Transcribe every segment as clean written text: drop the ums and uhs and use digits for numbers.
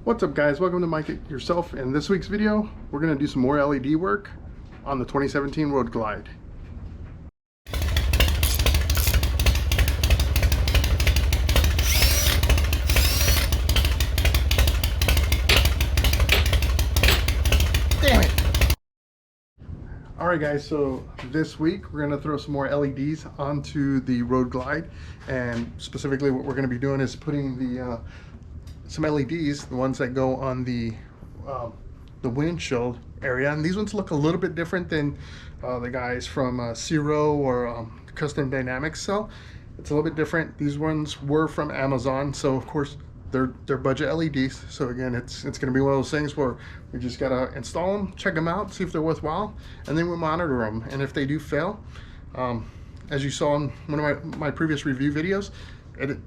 What's up guys, welcome to Mike It Yourself. In this week's video, we're going to do some more LED work on the 2017 Road Glide. Damn it! Alright guys, so this week we're going to throw some more LEDs onto the Road Glide, and specifically what we're going to be doing is putting the some LEDs, the ones that go on the windshield area, and these ones look a little bit different than the guys from Zero or Custom Dynamics sell. It's a little bit different. These ones were from Amazon, so of course they're budget LEDs. So again, it's going to be one of those things where we just gotta install them, check them out, see if they're worthwhile, and then we monitor them. And if they do fail, as you saw in one of my previous review videos,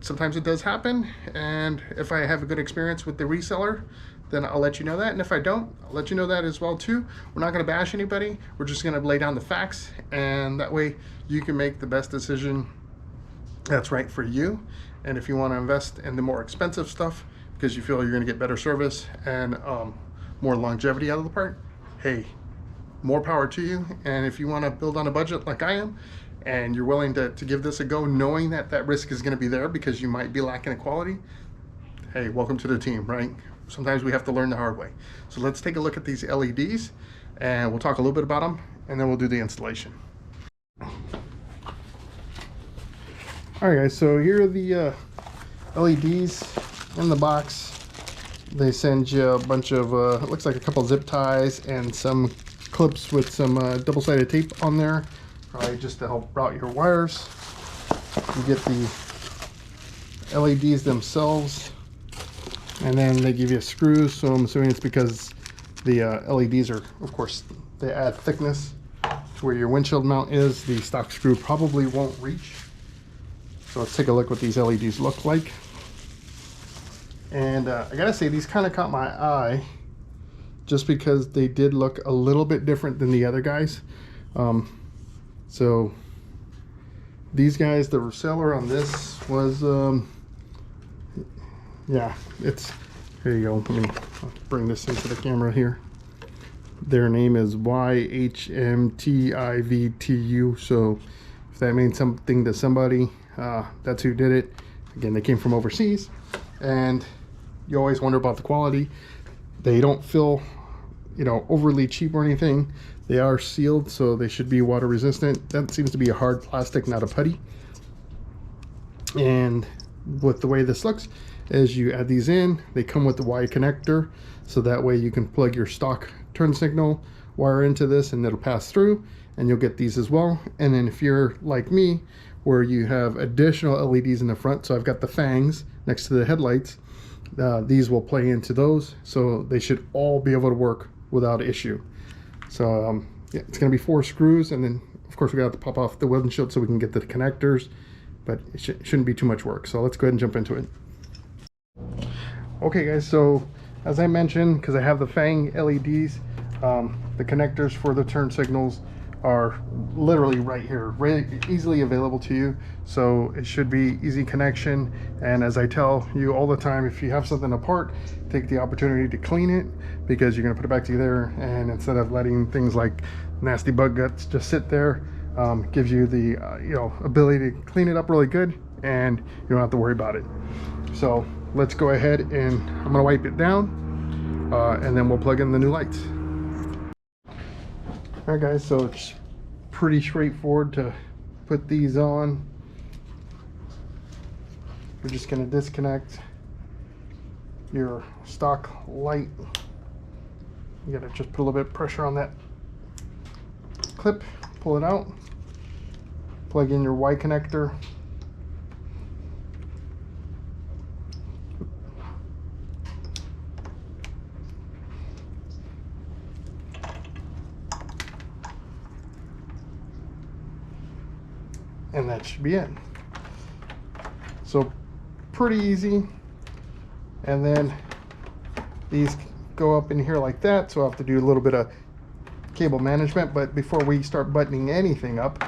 sometimes it does happen, and if I have a good experience with the reseller, then I'll let you know that, and if I don't, I'll let you know that as well too. We're not going to bash anybody, we're just going to lay down the facts, and that way you can make the best decision that's right for you. And if you want to invest in the more expensive stuff because you feel you're going to get better service and more longevity out of the part, hey, more power to you. And if you want to build on a budget like I am, and you're willing to give this a go, knowing that that risk is going to be there because you might be lacking in quality, hey, welcome to the team, right? Sometimes we have to learn the hard way. So let's take a look at these LEDs, and we'll talk a little bit about them, and then we'll do the installation. All right, guys, so here are the LEDs in the box. They send you a bunch of, it looks like a couple zip ties and some clips with some double-sided tape on there. Probably just to help route your wires. You get the LEDs themselves, and then they give you screws, so I'm assuming it's because the LEDs are, of course, they add thickness to where your windshield mount is. The stock screw probably won't reach. So let's take a look what these LEDs look like. And I gotta say, these kind of caught my eye just because they did look a little bit different than the other guys. So these guys, the reseller on this was, yeah, it's, here you go, let me bring this into the camera here. Their name is YHMTIVTU, so if that means something to somebody, that's who did it. Again, they came from overseas, and you always wonder about the quality. They don't feel, you know, overly cheap or anything. They are sealed, so they should be water resistant. That seems to be a hard plastic, not a putty. And with the way this looks, as you add these in, they come with the Y connector, so that way you can plug your stock turn signal wire into this and it'll pass through, and you'll get these as well. And then if you're like me, where you have additional LEDs in the front, so I've got the fangs next to the headlights, these will play into those, so they should all be able to work without issue. So yeah, it's going to be 4 screws, and then of course we got to pop off the windshield so we can get the connectors, but it shouldn't be too much work. So let's go ahead and jump into it. Okay guys, so as I mentioned, because I have the Fang LEDs, the connectors for the turn signals are literally right here, really easily available to you, so it should be easy connection. And as I tell you all the time, if you have something apart, take the opportunity to clean it, because you're going to put it back together, and instead of letting things like nasty bug guts just sit there, gives you the you know, ability to clean it up really good, and you don't have to worry about it. So let's go ahead, and I'm going to wipe it down, and then we'll plug in the new lights. All right guys, so it's pretty straightforward to put these on. We're just going to disconnect your stock light. You got to just put a little bit of pressure on that clip, pull it out, plug in your Y connector. And that should be it. So pretty easy. And then these go up in here like that, so I have to do a little bit of cable management. But before we start buttoning anything up,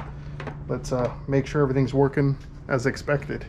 let's make sure everything's working as expected.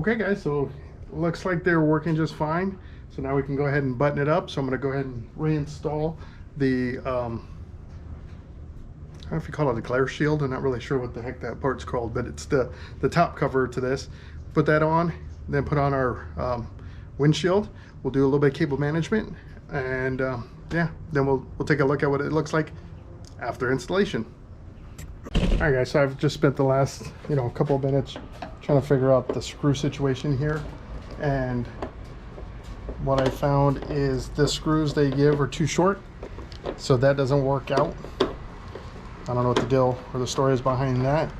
Okay guys, so looks like they're working just fine. So now we can go ahead and button it up. So I'm going to go ahead and reinstall the I don't know if you call it a glare shield. I'm not really sure what the heck that part's called, but it's the top cover to this. Put that on, then put on our windshield. We'll do a little bit of cable management, and yeah, then we'll take a look at what it looks like after installation. All right guys, so I've just spent the last couple of minutes trying to figure out the screw situation here, and what I found is the screws they give are too short, so that doesn't work out. I don't know what the deal or the story is behind that.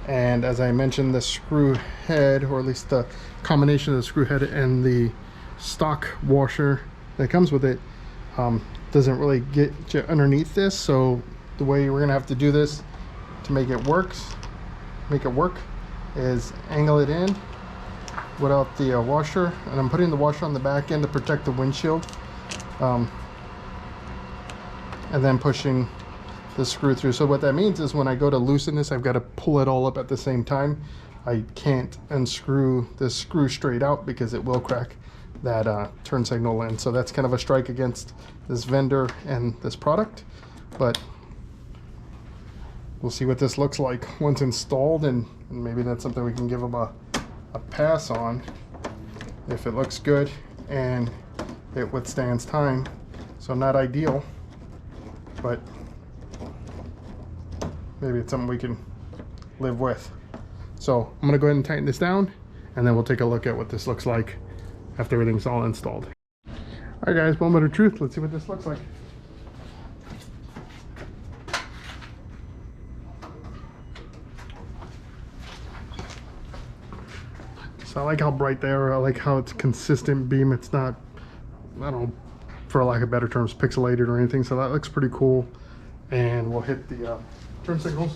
And as I mentioned, the screw head, or at least the combination of the screw head and the stock washer that comes with it, doesn't really get you underneath this. So the way we're gonna have to do this to make it work is angle it in without the washer, and I'm putting the washer on the back end to protect the windshield, and then pushing the screw through. So what that means is when I go to loosen this, I've got to pull it all up at the same time. I can't unscrew this screw straight out because it will crack that turn signal in. So that's kind of a strike against this vendor and this product, but we'll see what this looks like once installed, and maybe that's something we can give them a pass on if it looks good and it withstands time. So not ideal, but maybe it's something we can live with. So I'm gonna go ahead and tighten this down, and then we'll take a look at what this looks like after everything's all installed. All right guys, moment of truth. Let's see what this looks like. So I like how bright they are. I like how it's consistent beam. It's not, I don't know, for lack of better terms, pixelated or anything. So that looks pretty cool. And we'll hit the turn signals.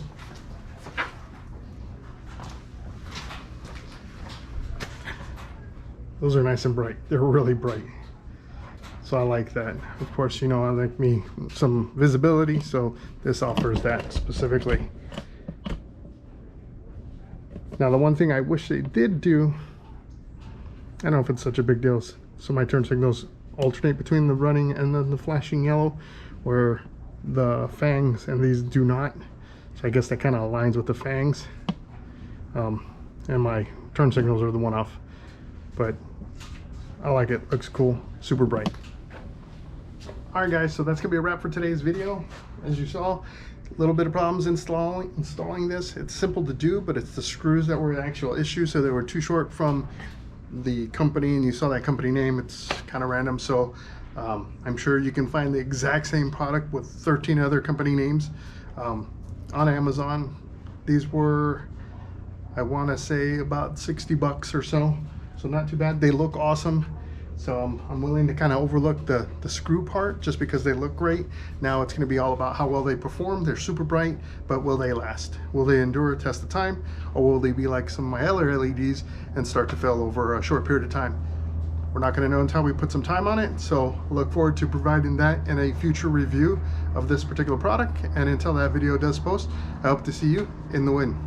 Those are nice and bright. They're really bright. So I like that. Of course, I like me some visibility, so this offers that specifically. Now the one thing I wish they did do, I don't know if it's such a big deal, so my turn signals alternate between the running and then the flashing yellow, where the fangs and these do not. So I guess that kind of aligns with the fangs, and my turn signals are the one off, but I like it. Looks cool, super bright. All right guys, so that's gonna be a wrap for today's video. As you saw, a little bit of problems installing this. It's simple to do, but it's the screws that were the actual issue. So they were too short from the company, and you saw that company name. It's kind of random. So I'm sure you can find the exact same product with 13 other company names on Amazon. These were, I want to say, about 60 bucks or so. So not too bad. They look awesome. So I'm willing to kind of overlook the screw part just because they look great. Now it's going to be all about how well they perform. They're super bright, but will they last? Will they endure a test of time? Or will they be like some of my other LEDs and start to fail over a short period of time? We're not going to know until we put some time on it. So look forward to providing that in a future review of this particular product. And until that video does post, I hope to see you in the win.